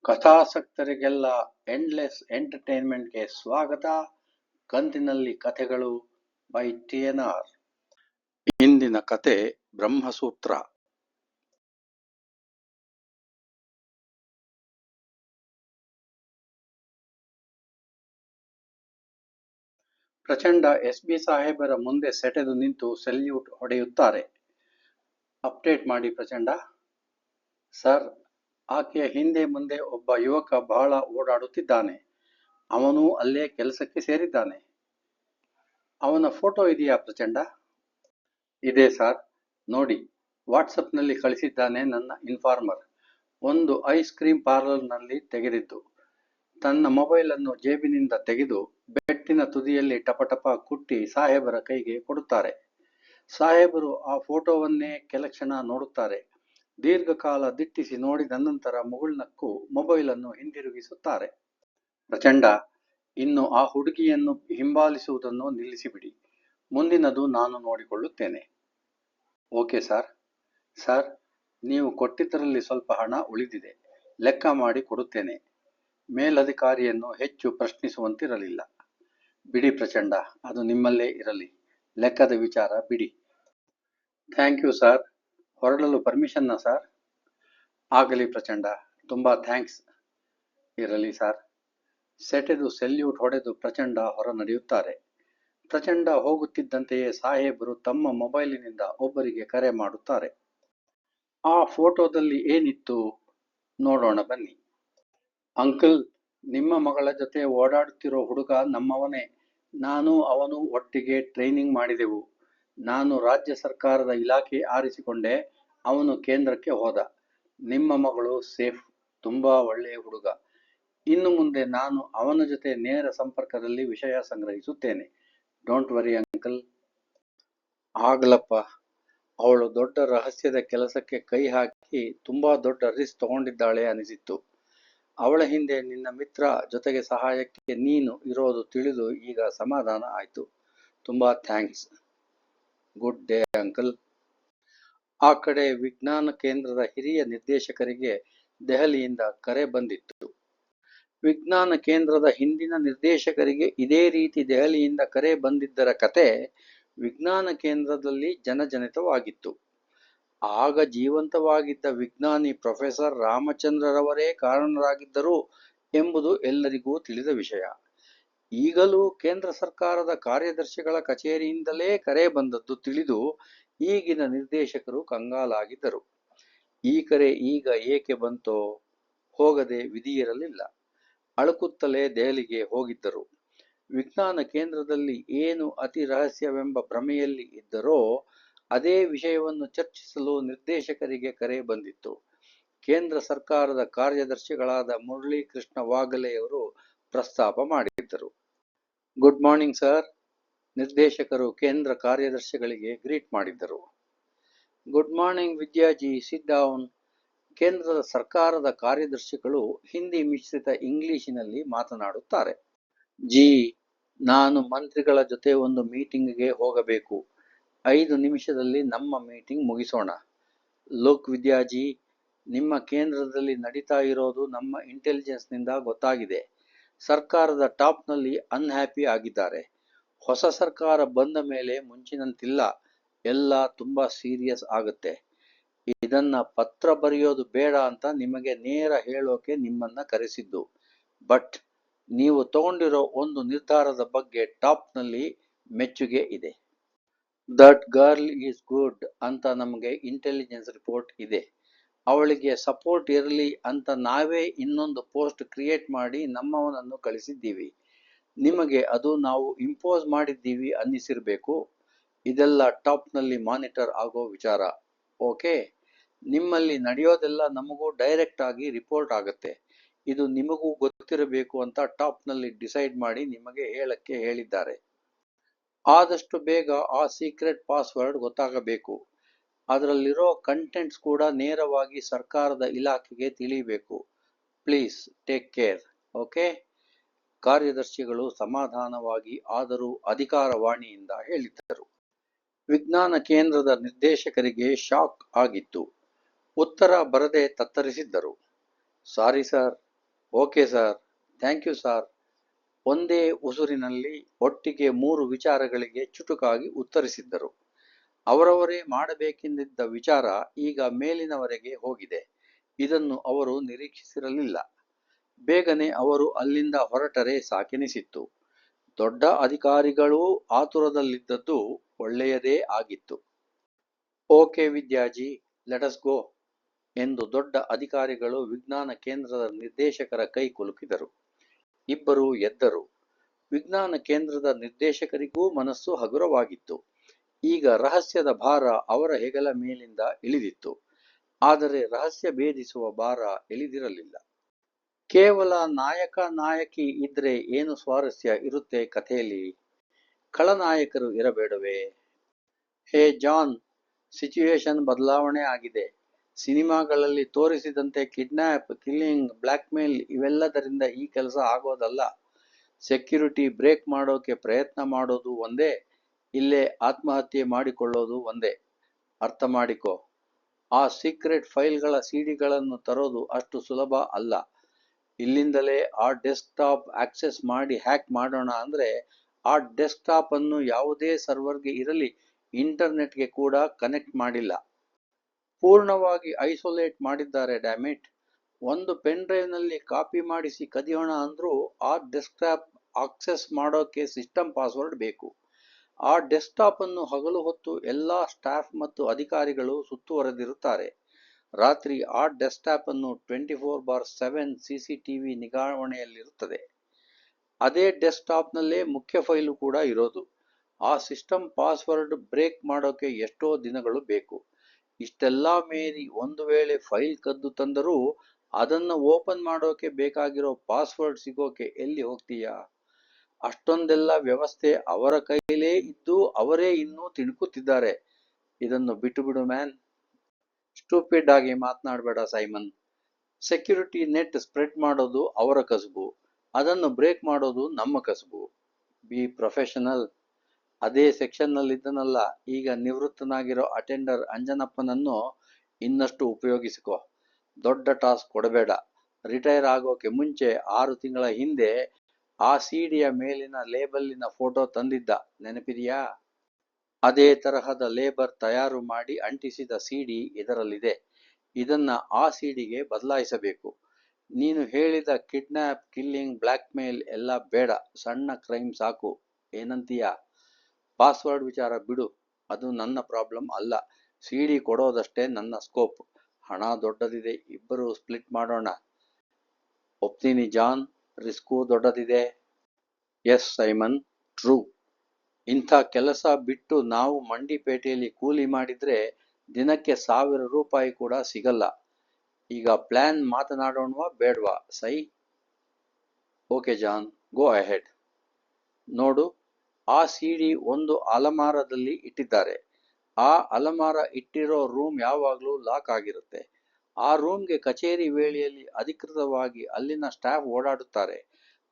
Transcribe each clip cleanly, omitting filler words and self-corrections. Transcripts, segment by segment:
ಕಥಾಸಕ್ತರಿಗೆಲ್ಲ endless ಎಂಟರ್ಟೈನ್ಮೆಂಟ್ಗೆ ಸ್ವಾಗತ. ಕಂತಿನಲ್ಲಿ ಕಥೆಗಳು ಬೈ TNR. ಇಂದಿನ ಕತೆ ಬ್ರಹ್ಮಸೂತ್ರ. ಪ್ರಚಂಡ SB ಸಾಹೇಬರ ಮುಂದೆ ಸೆಟೆದು ನಿಂತು ಸೆಲ್ಯೂಟ್ ಹೊಡೆಯುತ್ತಾರೆ. ಅಪ್ಡೇಟ್ ಮಾಡಿ ಪ್ರಚಂಡ. ಸರ್, ಆಕೆಯ ಹಿಂದೆ ಮುಂದೆ ಒಬ್ಬ ಯುವಕ ಬಹಳ ಓಡಾಡುತ್ತಿದ್ದಾನೆ. ಅವನು ಅಲ್ಲೇ ಕೆಲಸಕ್ಕೆ ಸೇರಿದ್ದಾನೆ. ಅವನ ಫೋಟೋ ಇದೆಯಾ ಪ್ರಚಂಡ? ಇದೆ ಸರ್, ನೋಡಿ. ವಾಟ್ಸಪ್ನಲ್ಲಿ ಕಳಿಸಿದ್ದಾನೆ ನನ್ನ ಇನ್ಫಾರ್ಮರ್. ಒಂದು ಐಸ್ ಕ್ರೀಮ್ ಪಾರ್ಲರ್ನಲ್ಲಿ ತೆಗೆದಿದ್ದು. ತನ್ನ ಮೊಬೈಲನ್ನು ಜೇಬಿನಿಂದ ತೆಗೆದು ಬೆಟ್ಟಿನ ತುದಿಯಲ್ಲಿ ಟಪಟಪ ಕುಟ್ಟಿ ಸಾಹೇಬರ ಕೈಗೆ ಕೊಡುತ್ತಾರೆ. ಸಾಹೇಬರು ಆ ಫೋಟೋವನ್ನೇ ಕೆಲ ಕ್ಷಣ ನೋಡುತ್ತಾರೆ. ದೀರ್ಘಕಾಲ ದಿಟ್ಟಿಸಿ ನೋಡಿದ ನಂತರ ಮುಗುಳ್ನಕ್ಕು ಮೊಬೈಲನ್ನು ಹಿಂದಿರುಗಿಸುತ್ತಾರೆ. ಪ್ರಚಂಡ, ಇನ್ನು ಆ ಹುಡುಗಿಯನ್ನು ಹಿಂಬಾಲಿಸುವುದನ್ನು ನಿಲ್ಲಿಸಿಬಿಡಿ. ಮುಂದಿನದು ನಾನು ನೋಡಿಕೊಳ್ಳುತ್ತೇನೆ. Okay sir. ಸರ್, ನೀವು ಕೊಟ್ಟಿದ್ದರಲ್ಲಿ ಸ್ವಲ್ಪ ಹಣ ಉಳಿದಿದೆ. ಲೆಕ್ಕ ಮಾಡಿ ಕೊಡುತ್ತೇನೆ. ಮೇಲಧಿಕಾರಿಯನ್ನು ಹೆಚ್ಚು ಪ್ರಶ್ನಿಸುವಂತಿರಲಿಲ್ಲ. ಬಿಡಿ ಪ್ರಚಂಡ, ಅದು ನಿಮ್ಮಲ್ಲೇ ಇರಲಿ. ಲೆಕ್ಕದ ವಿಚಾರ ಬಿಡಿ. Thank you sir. ಹೊರಡಲು ಪರ್ಮಿಷನ್ನಾ ಸರ್? ಆಗಲಿ ಪ್ರಚಂಡ, ತುಂಬಾ ಥ್ಯಾಂಕ್ಸ್. ಇರಲಿ ಸರ್. ಸೆಟೆದು ಸೆಲ್ಯೂಟ್ ಹೊಡೆದು ಪ್ರಚಂಡ ಹೊರ ನಡೆಯುತ್ತಾರೆ. ಪ್ರಚಂಡ ಹೋಗುತ್ತಿದ್ದಂತೆಯೇ ಸಾಹೇಬರು ತಮ್ಮ ಮೊಬೈಲಿನಿಂದ ಒಬ್ಬರಿಗೆ ಕರೆ ಮಾಡುತ್ತಾರೆ. ಆ ಫೋಟೋದಲ್ಲಿ ಏನಿತ್ತು ನೋಡೋಣ ಬನ್ನಿ. ಅಂಕಲ್, ನಿಮ್ಮ ಮಗಳ ಜೊತೆ ಓಡಾಡುತ್ತಿರೋ ಹುಡುಗ ನಮ್ಮವನೇ. ನಾನು ಅವನು ಒಟ್ಟಿಗೆ ಟ್ರೈನಿಂಗ್ ಮಾಡಿದೆವು. ನಾನು ರಾಜ್ಯ ಸರ್ಕಾರದ ಇಲಾಖೆ ಆರಿಸಿಕೊಂಡೆ, ಅವನು ಕೇಂದ್ರಕ್ಕೆ ಹೋದ. ನಿಮ್ಮ ಮಗಳು ಸೇಫ್. ತುಂಬಾ ಒಳ್ಳೆಯ ಹುಡುಗ. ಇನ್ನು ಮುಂದೆ ನಾನು ಅವನ ಜೊತೆ ನೇರ ಸಂಪರ್ಕದಲ್ಲಿ ವಿಷಯ ಸಂಗ್ರಹಿಸುತ್ತೇನೆ. Don't worry uncle. ಆಗ್ಲಪ್ಪ. ಅವಳು ದೊಡ್ಡ ರಹಸ್ಯದ ಕೆಲಸಕ್ಕೆ ಕೈ ಹಾಕಿ ತುಂಬಾ ದೊಡ್ಡ ರಿಸ್ಕ್ ತಗೊಂಡಿದ್ದಾಳೆ ಅನಿಸಿತ್ತು. ಅವಳ ಹಿಂದೆ ನಿನ್ನ ಮಿತ್ರ ಜೊತೆಗೆ ಸಹಾಯಕ್ಕೆ ನೀನು ಇರೋದು ತಿಳಿದು ಈಗ ಸಮಾಧಾನ ಆಯ್ತು. ತುಂಬಾ ಥ್ಯಾಂಕ್ಸ್. Good day uncle. ಆ ಕಡೆ ವಿಜ್ಞಾನ ಕೇಂದ್ರದ ಹಿರಿಯ ನಿರ್ದೇಶಕರಿಗೆ ದೆಹಲಿಯಿಂದ ಕರೆ ಬಂದಿತ್ತು. ವಿಜ್ಞಾನ ಕೇಂದ್ರದ ಹಿಂದಿನ ನಿರ್ದೇಶಕರಿಗೆ ಇದೇ ರೀತಿ ದೆಹಲಿಯಿಂದ ಕರೆ ಬಂದಿದ್ದರ ಕತೆ ವಿಜ್ಞಾನ ಕೇಂದ್ರದಲ್ಲಿ ಜನಜನಿತವಾಗಿತ್ತು. ಆಗ ಜೀವಂತವಾಗಿದ್ದ ವಿಜ್ಞಾನಿ ಪ್ರೊಫೆಸರ್ ರಾಮಚಂದ್ರರವರೇ ಕಾರಣರಾಗಿದ್ದರು ಎಂಬುದು ಎಲ್ಲರಿಗೂ ತಿಳಿದ ವಿಷಯ. ಈಗಲೂ ಕೇಂದ್ರ ಸರ್ಕಾರದ ಕಾರ್ಯದರ್ಶಿಗಳ ಕಚೇರಿಯಿಂದಲೇ ಕರೆ ಬಂದದ್ದು ತಿಳಿದು ಈಗಿನ ನಿರ್ದೇಶಕರು ಕಂಗಾಲಾಗಿದ್ದರು. ಈ ಕರೆ ಈಗ ಏಕೆ ಬಂತೋ ಹೋಗದೆ ವಿಧಿಯಿರಲಿಲ್ಲ. ಅಳುಕುತ್ತಲೇ ದೆಹಲಿಗೆ ಹೋಗಿದ್ದರು. ವಿಜ್ಞಾನ ಕೇಂದ್ರದಲ್ಲಿ ಏನು ಅತಿ ರಹಸ್ಯವೆಂಬ ಭ್ರಮೆಯಲ್ಲಿ ಇದ್ದರೋ ಅದೇ ವಿಷಯವನ್ನು ಚರ್ಚಿಸಲು ನಿರ್ದೇಶಕರಿಗೆ ಕರೆ ಬಂದಿತ್ತು. ಕೇಂದ್ರ ಸರ್ಕಾರದ ಕಾರ್ಯದರ್ಶಿಗಳಾದ ಮುರಳೀಕೃಷ್ಣ ವಾಗಲೆಯವರು ಪ್ರಸ್ತಾಪ ಮಾಡಿದ್ದರು. Good morning sir. ನಿರ್ದೇಶಕರು ಕೇಂದ್ರ ಕಾರ್ಯದರ್ಶಿಗಳಿಗೆ ಗ್ರೀಟ್ ಮಾಡಿದ್ದರು. Good morning Vidyaji, sit down. ಕೇಂದ್ರದ ಸರ್ಕಾರದ ಕಾರ್ಯದರ್ಶಿಗಳು ಹಿಂದಿ ಮಿಶ್ರಿತ ಇಂಗ್ಲಿಶಿನಲ್ಲಿ ಮಾತನಾಡುತ್ತಾರೆ. ಜಿ, ನಾನು ಮಂತ್ರಿಗಳ ಜೊತೆ ಒಂದು ಮೀಟಿಂಗ್ಗೆ ಹೋಗಬೇಕು. 5 ನಿಮಿಷದಲ್ಲಿ ನಮ್ಮ ಮೀಟಿಂಗ್ ಮುಗಿಸೋಣ. ಲೋಕ್ ವಿದ್ಯಾಜಿ, ನಿಮ್ಮ ಕೇಂದ್ರದಲ್ಲಿ ನಡೀತಾ ಇರೋದು ನಮ್ಮ ಇಂಟೆಲಿಜೆನ್ಸ್ನಿಂದ ಗೊತ್ತಾಗಿದೆ. ಸರ್ಕಾರದ ಟಾಪ್ನಲ್ಲಿ ಅನ್ಹ್ಯಾಪಿ ಆಗಿದ್ದಾರೆ. ಹೊಸ ಸರ್ಕಾರ ಬಂದ ಮೇಲೆ ಮುಂಚಿನಂತಿಲ್ಲ, ಎಲ್ಲ ತುಂಬಾ ಸೀರಿಯಸ್ ಆಗುತ್ತೆ. ಇದನ್ನ ಪತ್ರ ಬರೆಯೋದು ಬೇಡ ಅಂತ ನಿಮಗೆ ನೇರ ಹೇಳೋಕೆ ನಿಮ್ಮನ್ನ ಕರೆಸಿದ್ದು. ಬಟ್ ನೀವು ತಗೊಂಡಿರೋ ಒಂದು ನಿರ್ಧಾರದ ಬಗ್ಗೆ ಟಾಪ್ನಲ್ಲಿ ಮೆಚ್ಚುಗೆ ಇದೆ. ದಟ್ ಗರ್ಲ್ ಈಸ್ ಗುಡ್ ಅಂತ ನಮಗೆ ಇಂಟೆಲಿಜೆನ್ಸ್ ರಿಪೋರ್ಟ್ ಇದೆ. ಅವಳಿಗೆ ಸಪೋರ್ಟ್ ಇರಲಿ ಅಂತ ನಾವೇ ಇನ್ನೊಂದು ಪೋಸ್ಟ್ ಕ್ರಿಯೇಟ್ ಮಾಡಿ ನಮ್ಮವನನ್ನು ಕಳಿಸಿದ್ದೀವಿ. ನಿಮಗೆ ಅದು ನಾವು ಇಂಪೋಸ್ ಮಾಡಿದ್ದೀವಿ ಅನ್ನಿಸಿರ್ಬೇಕು. ಇದೆಲ್ಲ ಟಾಪ್ನಲ್ಲಿ ಮಾನಿಟರ್ ಆಗೋ ವಿಚಾರ. ಓಕೆ, ನಿಮ್ಮಲ್ಲಿ ನಡೆಯೋದೆಲ್ಲ ನಮಗೂ ಡೈರೆಕ್ಟ್ ಆಗಿ ರಿಪೋರ್ಟ್ ಆಗುತ್ತೆ. ಇದು ನಿಮಗೂ ಗೊತ್ತಿರಬೇಕು ಅಂತ ಟಾಪ್ನಲ್ಲಿ ಡಿಸೈಡ್ ಮಾಡಿ ನಿಮಗೆ ಹೇಳಕ್ಕೆ ಹೇಳಿದ್ದಾರೆ. ಆದಷ್ಟು ಬೇಗ ಆ ಸೀಕ್ರೆಟ್ ಪಾಸ್ವರ್ಡ್ ಗೊತ್ತಾಗಬೇಕು. ಅದರಲ್ಲಿರೋ ಕಂಟೆಂಟ್ಸ್ ಕೂಡ ನೇರವಾಗಿ ಸರ್ಕಾರದ ಇಲಾಖೆಗೆ ತಿಳಿಯಬೇಕು. Please take care. ಓಕೆ? ಕಾರ್ಯದರ್ಶಿಗಳು ಸಮಾಧಾನವಾಗಿ ಆದರೂ ಅಧಿಕಾರವಾಣಿಯಿಂದ ಹೇಳಿದ್ದರು. ವಿಜ್ಞಾನ ಕೇಂದ್ರದ ನಿರ್ದೇಶಕರಿಗೆ ಶಾಕ್ ಆಗಿತ್ತು. ಉತ್ತರ ಬರದೆ ತತ್ತರಿಸಿದ್ದರು. Sorry sir, okay sir, thank you sir. ಒಂದೇ ಉಸುರಿನಲ್ಲಿ ಒಟ್ಟಿಗೆ 3 ವಿಚಾರಗಳಿಗೆ ಚುಟುಕಾಗಿ ಉತ್ತರಿಸಿದ್ದರು. ಅವರವರೇ ಮಾಡಬೇಕೆಂದಿದ್ದ ವಿಚಾರ ಈಗ ಮೇಲಿನವರೆಗೆ ಹೋಗಿದೆ. ಇದನ್ನು ಅವರು ನಿರೀಕ್ಷಿಸಿರಲಿಲ್ಲ. ಬೇಗನೆ ಅವರು ಅಲ್ಲಿಂದ ಹೊರಟರೆ ಸಾಕೆನಿಸಿತ್ತು. ದೊಡ್ಡ ಅಧಿಕಾರಿಗಳೂ ಆತುರದಲ್ಲಿದ್ದದ್ದು ಒಳ್ಳೆಯದೇ ಆಗಿತ್ತು. ಓಕೆ ವಿದ್ಯಾಜಿ, ಲೆಟಸ್ ಗೋ ಎಂದು ದೊಡ್ಡ ಅಧಿಕಾರಿಗಳು ವಿಜ್ಞಾನ ಕೇಂದ್ರದ ನಿರ್ದೇಶಕರ ಕೈ ಕುಲುಕಿದರು. ಇಬ್ಬರೂ ಎದ್ದರು. ವಿಜ್ಞಾನ ಕೇಂದ್ರದ ನಿರ್ದೇಶಕರಿಗೂ ಮನಸ್ಸು ಹಗುರವಾಗಿತ್ತು. ಈಗ ರಹಸ್ಯದ ಭಾರ ಅವರ ಹೆಗಲ ಮೇಲಿಂದ ಇಳಿದಿತ್ತು. ಆದರೆ ರಹಸ್ಯ ಭೇದಿಸುವ ಭಾರ ಇಳಿದಿರಲಿಲ್ಲ. ಕೇವಲ ನಾಯಕ ನಾಯಕಿ ಇದ್ರೆ ಏನು ಸ್ವಾರಸ್ಯ ಇರುತ್ತೆ ಕಥೆಯಲ್ಲಿ? ಖಳನಾಯಕರು ಇರಬೇಡವೇ? ಹೇ ಜಾನ್, ಸಿಚುಯೇಷನ್ ಬದಲಾವಣೆ ಆಗಿದೆ. ಸಿನಿಮಾಗಳಲ್ಲಿ ತೋರಿಸಿದಂತೆ ಕಿಡ್ನ್ಯಾಪ್, ಕಿಲ್ಲಿಂಗ್, ಬ್ಲ್ಯಾಕ್ಮೇಲ್ ಇವೆಲ್ಲದರಿಂದ ಈ ಕೆಲಸ ಆಗೋದಲ್ಲ. ಸೆಕ್ಯೂರಿಟಿ ಬ್ರೇಕ್ ಮಾಡೋಕೆ ಪ್ರಯತ್ನ ಮಾಡೋದು ಒಂದೇ, ಇಲ್ಲೇ ಆತ್ಮಹತ್ಯೆ ಮಾಡಿಕೊಳ್ಳೋದು ಒಂದೇ. ಅರ್ಥ ಮಾಡಿಕೊ. ಆ ಸೀಕ್ರೆಟ್ ಫೈಲ್ಗಳ ಸಿಡಿಗಳನ್ನು ತರೋದು ಅಷ್ಟು ಸುಲಭ ಅಲ್ಲ. ಇಲ್ಲಿಂದಲೇ ಆ ಡೆಸ್ಕ್ಟಾಪ್ ಆಕ್ಸೆಸ್ ಮಾಡಿ ಹ್ಯಾಕ್ ಮಾಡೋಣ ಅಂದ್ರೆ ಆ ಡೆಸ್ಕ್ಟಾಪ್ ಅನ್ನು ಯಾವುದೇ ಸರ್ವರ್ಗೆ ಇರಲಿ ಇಂಟರ್ನೆಟ್ಗೆ ಕೂಡ ಕನೆಕ್ಟ್ ಮಾಡಿಲ್ಲ. ಪೂರ್ಣವಾಗಿ ಐಸೋಲೇಟ್ ಮಾಡಿದ್ದಾರೆ. ಡ್ಯಾಮಿಟ್, ಒಂದು ಪೆನ್ ಡ್ರೈವ್ನಲ್ಲಿ ಕಾಪಿ ಮಾಡಿಸಿ ಕದಿಯೋಣ ಅಂದ್ರೂ ಆ ಡೆಸ್ಕ್ಟಾಪ್ ಆಕ್ಸೆಸ್ ಮಾಡೋಕೆ ಸಿಸ್ಟಮ್ ಪಾಸ್ವರ್ಡ್ ಬೇಕು. ಆ ಡೆಸ್ಕ್ಟಾಪ್ ಅನ್ನು ಹಗಲು ಹೊತ್ತು ಎಲ್ಲಾ ಸ್ಟಾಫ್ ಮತ್ತು ಅಧಿಕಾರಿಗಳು ಸುತ್ತುವರೆದಿರುತ್ತಾರೆ. ರಾತ್ರಿ ಆ ಡೆಸ್ಕ್ಟಾಪ್ ಅನ್ನು 24/7 CCTV ನಿಗಾವಣೆಯಲ್ಲಿರುತ್ತದೆ. ಅದೇ ಡೆಸ್ಕ್ಟಾಪ್ನಲ್ಲೇ ಮುಖ್ಯ ಫೈಲು ಕೂಡ ಇರೋದು. ಆ ಸಿಸ್ಟಮ್ ಪಾಸ್ವರ್ಡ್ ಬ್ರೇಕ್ ಮಾಡೋಕೆ ಎಷ್ಟೋ ದಿನಗಳು ಬೇಕು. ಇಷ್ಟೆಲ್ಲಾ ಮೀರಿ ಒಂದು ವೇಳೆ ಫೈಲ್ ಕದ್ದು ತಂದರೂ ಅದನ್ನು ಓಪನ್ ಮಾಡೋಕೆ ಬೇಕಾಗಿರೋ ಪಾಸ್ವರ್ಡ್ ಸಿಗೋಕೆ ಎಲ್ಲಿ ಹೋಗ್ತೀಯಾ? ಅಷ್ಟೊಂದೆಲ್ಲ ವ್ಯವಸ್ಥೆ ಅವರ ಕೈಲೇ ಇದ್ದು ಅವರೇ ಇನ್ನೂ ತಿಣುಕುತ್ತಿದ್ದಾರೆ. ಇದನ್ನು ಬಿಟ್ಟು ಬಿಡು ಮ್ಯಾನ್. ಸ್ಟೂಪಿಡ್ ಆಗಿ ಮಾತನಾಡಬೇಡ ಸೈಮನ್. ಸೆಕ್ಯೂರಿಟಿ ನೆಟ್ ಸ್ಪ್ರೆಡ್ ಮಾಡೋದು ಅವರ ಕಸುಬು, ಅದನ್ನು ಬ್ರೇಕ್ ಮಾಡೋದು ನಮ್ಮ ಕಸುಬು. B professional. ಅದೇ ಸೆಕ್ಷನ್ನಲ್ಲಿದ್ದನಲ್ಲ ಈಗ ನಿವೃತ್ತನಾಗಿರೋ ಅಟೆಂಡರ್ ಅಂಜನಪ್ಪನನ್ನು ಇನ್ನಷ್ಟು ಉಪಯೋಗಿಸಿಕೊ. ದೊಡ್ಡ ಟಾಸ್ಕ್ ಕೊಡಬೇಡ. ರಿಟೈರ್ ಆಗೋಕೆ ಮುಂಚೆ 6 ತಿಂಗಳ ಹಿಂದೆ ಆ ಸಿಡಿಯ ಮೇಲಿನ ಲೇಬಲ್ಲಿನ ಫೋಟೋ ತಂದಿದ್ದ, ನೆನಪಿದೆಯಾ? ಅದೇ ತರಹದ ಲೇಬರ್ ತಯಾರು ಮಾಡಿ ಅಂಟಿಸಿದ ಸಿಡಿ ಇದರಲ್ಲಿದೆ. ಇದನ್ನ ಆ ಸಿಡಿಗೆ ಬದಲಾಯಿಸಬೇಕು. ನೀನು ಹೇಳಿದ ಕಿಡ್ನ್ಯಾಪ್, ಕಿಲ್ಲಿಂಗ್, ಬ್ಲ್ಯಾಕ್ಮೇಲ್ ಎಲ್ಲ ಬೇಡ, ಸಣ್ಣ ಕ್ರೈಮ್ ಸಾಕು. ಏನಂತೀಯ? ಪಾಸ್ವರ್ಡ್ ವಿಚಾರ ಬಿಡು, ಅದು ನನ್ನ ಪ್ರಾಬ್ಲಮ್ ಅಲ್ಲ. ಸಿಡಿ ಕೊಡೋದಷ್ಟೇ ನನ್ನ ಸ್ಕೋಪ್. ಹಣ ದೊಡ್ಡದಿದೆ, ಇಬ್ಬರು ಸ್ಪ್ಲಿಟ್ ಮಾಡೋಣ. ಒಪ್ತೀನಿ ಜಾನ್, ರಿಸ್ಕು ದೊಡ್ಡದಿದೆ. Yes Simon, true. ಇಂಥ ಕೆಲಸ ಬಿಟ್ಟು ನಾವು ಮಂಡಿಪೇಟೆಯಲ್ಲಿ ಕೂಲಿ ಮಾಡಿದ್ರೆ ದಿನಕ್ಕೆ 1000 ರೂಪಾಯಿ ಕೂಡ ಸಿಗಲ್ಲ. ಈಗ ಪ್ಲಾನ್ ಮಾತನಾಡೋಣವಾ ಬೇಡ್ವಾ ಸೈ? Okay John, go ahead. ನೋಡು, ಆ ಸಿಡಿ ಒಂದು ಅಲಮಾರದಲ್ಲಿ ಇಟ್ಟಿದ್ದಾರೆ. ಆ ಅಲಮಾರ ಇಟ್ಟಿರೋ ರೂಮ್ ಯಾವಾಗ್ಲೂ ಲಾಕ್ ಆಗಿರುತ್ತೆ. ಆ ರೂಮ್ಗೆ ಕಚೇರಿ ವೇಳೆಯಲ್ಲಿ ಅಧಿಕೃತವಾಗಿ ಅಲ್ಲಿನ ಸ್ಟಾಫ್ ಓಡಾಡುತ್ತಾರೆ,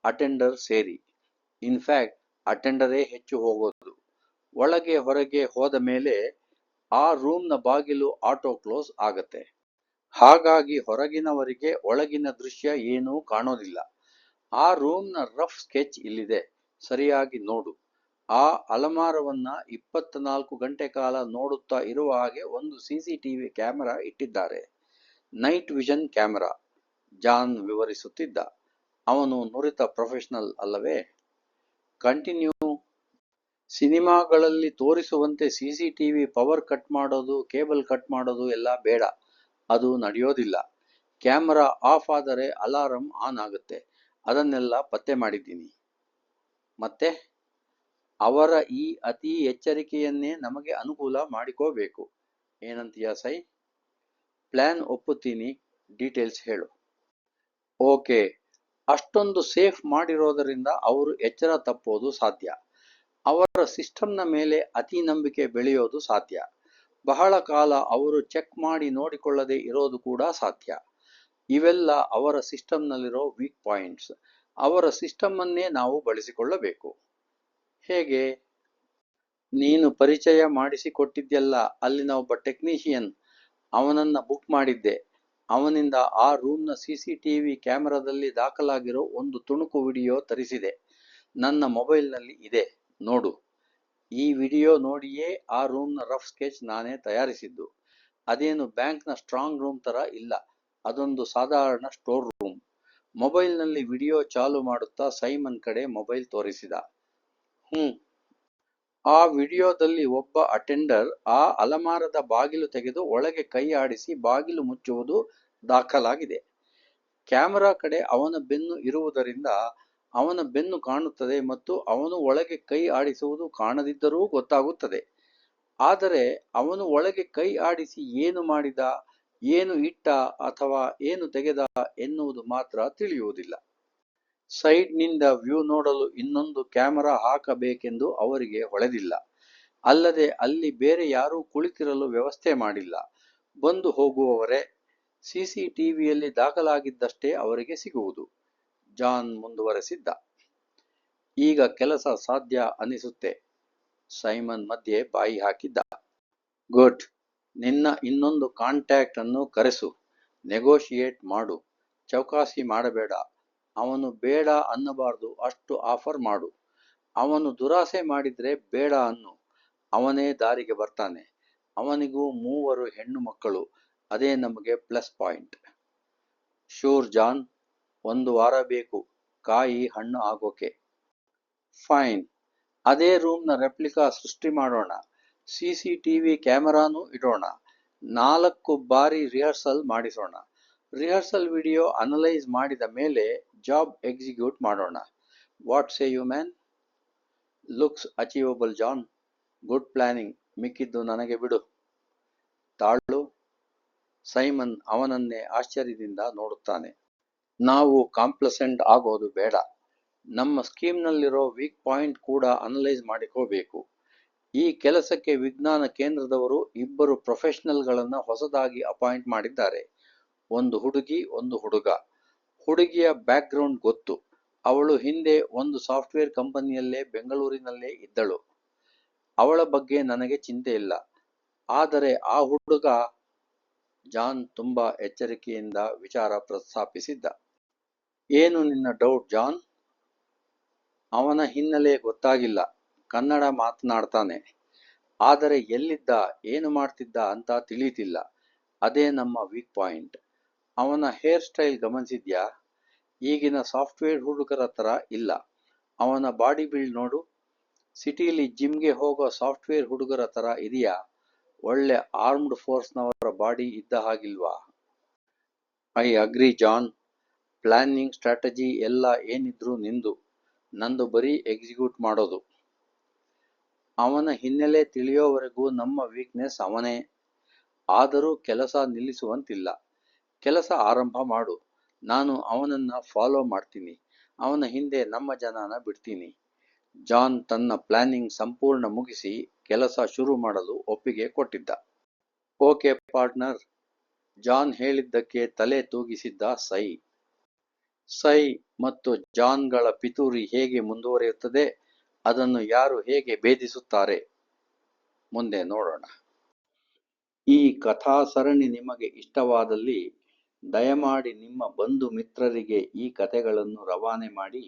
ಅಟೆಂಡರ್ ಸೇರಿ. ಇನ್ಫ್ಯಾಕ್ಟ್ ಅಟೆಂಡರೇ ಹೆಚ್ಚು ಹೋಗೋದು. ಒಳಗೆ ಹೊರಗೆ ಹೋದ ಮೇಲೆ ಆ ರೂಮ್ನ ಬಾಗಿಲು ಆಟೋ ಕ್ಲೋಸ್ ಆಗತ್ತೆ. ಹಾಗಾಗಿ ಹೊರಗಿನವರಿಗೆ ಒಳಗಿನ ದೃಶ್ಯ ಏನೂ ಕಾಣೋದಿಲ್ಲ. ಆ ರೂಮ್ನ ರಫ್ ಸ್ಕೆಚ್ ಇಲ್ಲಿದೆ, ಸರಿಯಾಗಿ ನೋಡು. ಆ ಅಲಮಾರವನ್ನ 24 ಗಂಟೆ ಕಾಲ ನೋಡುತ್ತಾ ಇರುವ ಹಾಗೆ ಒಂದು CCTV ಕ್ಯಾಮೆರಾ ಇಟ್ಟಿದ್ದಾರೆ. Night vision camera. ಜಾನ್ ವಿವರಿಸುತ್ತಿದ್ದ. ಅವನು ನುರಿತ ಪ್ರೊಫೆಷನಲ್ ಅಲ್ಲವೇ? ಕಂಟಿನ್ಯೂ. ಸಿನಿಮಾಗಳಲ್ಲಿ ತೋರಿಸುವಂತೆ CCTV ಪವರ್ ಕಟ್ ಮಾಡೋದು, ಕೇಬಲ್ ಕಟ್ ಮಾಡೋದು ಎಲ್ಲ ಬೇಡ. ಅದು ನಡೆಯೋದಿಲ್ಲ. ಕ್ಯಾಮೆರಾ ಆಫ್ ಆದರೆ ಅಲಾರಂ ಆನ್ ಆಗುತ್ತೆ. ಅದನ್ನೆಲ್ಲ ಪತ್ತೆ ಮಾಡಿದ್ದೀನಿ. ಮತ್ತೆ ಅವರ ಈ ಅತಿ ಎಚ್ಚರಿಕೆಯನ್ನೇ ನಮಗೆ ಅನುಕೂಲ ಮಾಡಿಕೋಬೇಕು. ಏನಂತೀಯ ಸೈ? ಪ್ಲಾನ್ ಒಪ್ಪುತ್ತೀನಿ, ಡೀಟೇಲ್ಸ್ ಹೇಳು. ಓಕೆ, ಅಷ್ಟೊಂದು ಸೇಫ್ ಮಾಡಿರೋದರಿಂದ ಅವರು ಎಚ್ಚರ ತಪ್ಪೋದು ಸಾಧ್ಯ. ಅವರ ಸಿಸ್ಟಮ್ನ ಮೇಲೆ ಅತಿ ನಂಬಿಕೆ ಬೆಳೆಯೋದು ಸಾಧ್ಯ. ಬಹಳ ಕಾಲ ಅವರು ಚೆಕ್ ಮಾಡಿ ನೋಡಿಕೊಳ್ಳದೆ ಇರೋದು ಕೂಡ ಸಾಧ್ಯ. ಇವೆಲ್ಲ ಅವರ ಸಿಸ್ಟಮ್ನಲ್ಲಿರೋ ವೀಕ್ ಪಾಯಿಂಟ್ಸ್. ಅವರ ಸಿಸ್ಟಮನ್ನೇ ನಾವು ಬಳಸಿಕೊಳ್ಳಬೇಕು. ಹೇಗೆ? ನೀನು ಪರಿಚಯ ಮಾಡಿಸಿಕೊಟ್ಟಿದ್ಯಲ್ಲ ಅಲ್ಲಿನ ಒಬ್ಬ ಟೆಕ್ನಿಷಿಯನ್, ಅವನನ್ನ ಬುಕ್ ಮಾಡಿದ್ದೆ. ಅವನಿಂದ ಆ ರೂಮ್ನ CCTV ಕ್ಯಾಮೆರಾದಲ್ಲಿ ದಾಖಲಾಗಿರೋ ಒಂದು ತುಣುಕು ವಿಡಿಯೋ ತರಿಸಿದೆ. ನನ್ನ ಮೊಬೈಲ್ನಲ್ಲಿ ಇದೆ, ನೋಡು. ಈ ವಿಡಿಯೋ ನೋಡಿಯೇ ಆ ರೂಮ್ನ ರಫ್ ಸ್ಕೆಚ್ ನಾನೇ ತಯಾರಿಸಿದ್ದು. ಅದೇನು ಬ್ಯಾಂಕ್ನ ಸ್ಟ್ರಾಂಗ್ ರೂಮ್ ತರ ಇಲ್ಲ, ಅದೊಂದು ಸಾಧಾರಣ ಸ್ಟೋರ್ ರೂಮ್. ಮೊಬೈಲ್ನಲ್ಲಿ ವಿಡಿಯೋ ಚಾಲು ಮಾಡುತ್ತಾ ಸೈಮನ್ ಕಡೆ ಮೊಬೈಲ್ ತೋರಿಸಿದ. ಆ ವಿಡಿಯೋದಲ್ಲಿ ಒಬ್ಬ ಅಟೆಂಡರ್ ಆ ಅಲಮಾರದ ಬಾಗಿಲು ತೆಗೆದು ಒಳಗೆ ಕೈ ಆಡಿಸಿ ಬಾಗಿಲು ಮುಚ್ಚುವುದು ದಾಖಲಾಗಿದೆ. ಕ್ಯಾಮೆರಾ ಕಡೆ ಅವನ ಬೆನ್ನು ಇರುವುದರಿಂದ ಅವನ ಬೆನ್ನು ಕಾಣುತ್ತದೆ ಮತ್ತು ಅವನು ಒಳಗೆ ಕೈ ಆಡಿಸುವುದು ಕಾಣದಿದ್ದರೂ ಗೊತ್ತಾಗುತ್ತದೆ. ಆದರೆ ಅವನು ಒಳಗೆ ಕೈ ಆಡಿಸಿ ಏನು ಮಾಡಿದ, ಏನು ಇಟ್ಟ ಅಥವಾ ಏನು ತೆಗೆದ ಎನ್ನುವುದು ಮಾತ್ರ ತಿಳಿಯುವುದಿಲ್ಲ. ಸೈಡ್ನಿಂದ ವ್ಯೂ ನೋಡಲು ಇನ್ನೊಂದು ಕ್ಯಾಮೆರಾ ಹಾಕಬೇಕೆಂದು ಅವರಿಗೆ ಹೊಳೆದಿಲ್ಲ. ಅಲ್ಲದೆ ಅಲ್ಲಿ ಬೇರೆ ಯಾರೂ ಕುಳಿತಿರಲು ವ್ಯವಸ್ಥೆ ಮಾಡಿಲ್ಲ. ಬಂದು ಹೋಗುವವರೇ. CCTVಯಲ್ಲಿ ದಾಖಲಾಗಿದ್ದಷ್ಟೇ ಅವರಿಗೆ ಸಿಗುವುದು. ಜಾನ್ ಮುಂದುವರೆಸಿದ್ದ. ಈಗ ಕೆಲಸ ಸಾಧ್ಯ ಅನಿಸುತ್ತೆ. ಸೈಮನ್ ಮಧ್ಯೆ ಬಾಯಿ ಹಾಕಿದ್ದ. ಗುಡ್. ನಿನ್ನ ಇನ್ನೊಂದು ಕಾಂಟ್ಯಾಕ್ಟ್ ಅನ್ನು ಕರೆಸು. ನೆಗೋಷಿಯೇಟ್ ಮಾಡು. ಚೌಕಾಸಿ ಮಾಡಬೇಡ. ಅವನು ಬೇಡ ಅನ್ನಬಾರ್ದು ಅಷ್ಟು ಆಫರ್ ಮಾಡು. ಅವನು ದುರಾಸೆ ಮಾಡಿದ್ರೆ ಬೇಡ ಅನ್ನು. ಅವನೇ ದಾರಿಗೆ ಬರ್ತಾನೆ. ಅವನಿಗೂ 3 ಹೆಣ್ಣು ಮಕ್ಕಳು. ಅದೇ ನಮಗೆ ಪ್ಲಸ್ ಪಾಯಿಂಟ್. Sure John. 1 ವಾರ ಬೇಕು ಕಾಯಿ ಹಣ್ಣು ಆಗೋಕೆ. ಫೈನ್. ಅದೇ ರೂಮ್ನ ರೆಪ್ಲಿಕಾ ಸೃಷ್ಟಿ ಮಾಡೋಣ. CCTV ಕ್ಯಾಮೆರಾನೂ ಇಡೋಣ. 4 ಬಾರಿ ರಿಹರ್ಸಲ್ ಮಾಡಿಸೋಣ. ರಿಹರ್ಸಲ್ ವಿಡಿಯೋ ಅನಲೈಸ್ ಮಾಡಿದ ಮೇಲೆ ಜಾಬ್ ಎಕ್ಸಿಕ್ಯೂಟ್ ಮಾಡೋಣ. What say you man? Looks achievable John. Good planning. ಮಿಕ್ಕಿದ್ದು ನನಗೆ ಬಿಡು. ತಾಳು. ಸೈಮನ್ ಅವನನ್ನೇ ಆಶ್ಚರ್ಯದಿಂದ ನೋಡುತ್ತಾನೆ. ನಾವು ಕಾಂಪ್ಲಸೆಂಟ್ ಆಗೋದು ಬೇಡ. ನಮ್ಮ ಸ್ಕೀಮ್ನಲ್ಲಿರೋ ವೀಕ್ ಪಾಯಿಂಟ್ ಕೂಡ ಅನಲೈಸ್ ಮಾಡಿಕೋಬೇಕು. ಈ ಕೆಲಸಕ್ಕೆ ವಿಜ್ಞಾನ ಕೇಂದ್ರದವರು 2 ಪ್ರೊಫೆಷನಲ್ಗಳನ್ನು ಹೊಸದಾಗಿ ಅಪಾಯಿಂಟ್ ಮಾಡಿದ್ದಾರೆ. ಒಂದು ಹುಡುಗಿ, ಒಂದು ಹುಡುಗ. ಹುಡುಗಿಯ ಬ್ಯಾಕ್ಗ್ರೌಂಡ್ ಗೊತ್ತು. ಅವಳು ಹಿಂದೆ ಒಂದು ಸಾಫ್ಟ್ವೇರ್ ಕಂಪನಿಯಲ್ಲೇ ಬೆಂಗಳೂರಿನಲ್ಲೇ ಇದ್ದಳು. ಅವಳ ಬಗ್ಗೆ ನನಗೆ ಚಿಂತೆ ಇಲ್ಲ. ಆದರೆ ಆ ಹುಡುಗ... ಜಾನ್ ತುಂಬಾ ಎಚ್ಚರಿಕೆಯಿಂದ ವಿಚಾರ ಪ್ರಸ್ತಾಪಿಸಿದ್ದ. ಏನು ನಿನ್ನ ಡೌಟ್ ಜಾನ್? ಅವನ ಹಿನ್ನೆಲೆ ಗೊತ್ತಾಗಿಲ್ಲ. ಕನ್ನಡ ಮಾತನಾಡ್ತಾನೆ. ಆದರೆ ಎಲ್ಲಿದ್ದ, ಏನು ಮಾಡ್ತಿದ್ದ ಅಂತ ತಿಳಿತಿಲ್ಲ. ಅದೇ ನಮ್ಮ ವೀಕ್ ಪಾಯಿಂಟ್. ಅವನ ಹೇರ್ ಸ್ಟೈಲ್ ಗಮನಿಸಿದ್ಯಾ? ಈಗಿನ ಸಾಫ್ಟ್ವೇರ್ ಹುಡುಗರ ಥರ ಇಲ್ಲ. ಅವನ ಬಾಡಿ ಬಿಲ್ಡ್ ನೋಡು. ಸಿಟಿಲಿ ಜಿಮ್ಗೆ ಹೋಗೋ ಸಾಫ್ಟ್ವೇರ್ ಹುಡುಗರ ಥರ ಇದೆಯಾ? ಒಳ್ಳೆ ಆರ್ಮ್ಡ್ ಫೋರ್ಸ್ನವರ ಬಾಡಿ ಇದ್ದ ಹಾಗಿಲ್ವಾ? I agree John. Planning, strategy ಎಲ್ಲ ಏನಿದ್ರೂ ನಿಂದು. ನಂದು ಬರೀ ಎಕ್ಸಿಕ್ಯೂಟ್ ಮಾಡೋದು. ಅವನ ಹಿನ್ನೆಲೆ ತಿಳಿಯೋವರೆಗೂ ನಮ್ಮ ವೀಕ್ನೆಸ್ ಅವನೇ. ಆದರೂ ಕೆಲಸ ನಿಲ್ಲಿಸುವಂತಿಲ್ಲ. ಕೆಲಸ ಆರಂಭ ಮಾಡು. ನಾನು ಅವನನ್ನ ಫಾಲೋ ಮಾಡ್ತೀನಿ. ಅವನ ಹಿಂದೆ ನಮ್ಮ ಜನನ ಬಿಡ್ತೀನಿ. ಜಾನ್ ತನ್ನ ಪ್ಲಾನಿಂಗ್ ಸಂಪೂರ್ಣ ಮುಗಿಸಿ ಕೆಲಸ ಶುರು ಮಾಡಲು ಒಪ್ಪಿಗೆ ಕೊಟ್ಟಿದ್ದ. Okay partner. ಜಾನ್ ಹೇಳಿದ್ದಕ್ಕೆ ತಲೆ ತೂಗಿಸಿದ್ದ ಸೈ. ಸೈ ಮತ್ತು ಜಾನ್ಗಳ ಪಿತೂರಿ ಹೇಗೆ ಮುಂದುವರಿಯುತ್ತದೆ, ಅದನ್ನು ಯಾರು ಹೇಗೆ ಭೇದಿಸುತ್ತಾರೆ, ಮುಂದೆ ನೋಡೋಣ. ಈ ಕಥಾ ಸರಣಿ ನಿಮಗೆ ಇಷ್ಟವಾದಲ್ಲಿ ದಯಮಾಡಿ ನಿಮ್ಮ ಬಂಧು ಮಿತ್ರರಿಗೆ ಈ ಕಥೆಗಳನ್ನು ರವಾನೆ ಮಾಡಿ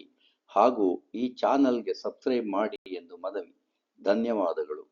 ಹಾಗೂ ಈ ಚಾನಲ್ಗೆ ಸಬ್ಸ್ಕ್ರೈಬ್ ಮಾಡಿ ಎಂದು ಮನವಿ. ಧನ್ಯವಾದಗಳು.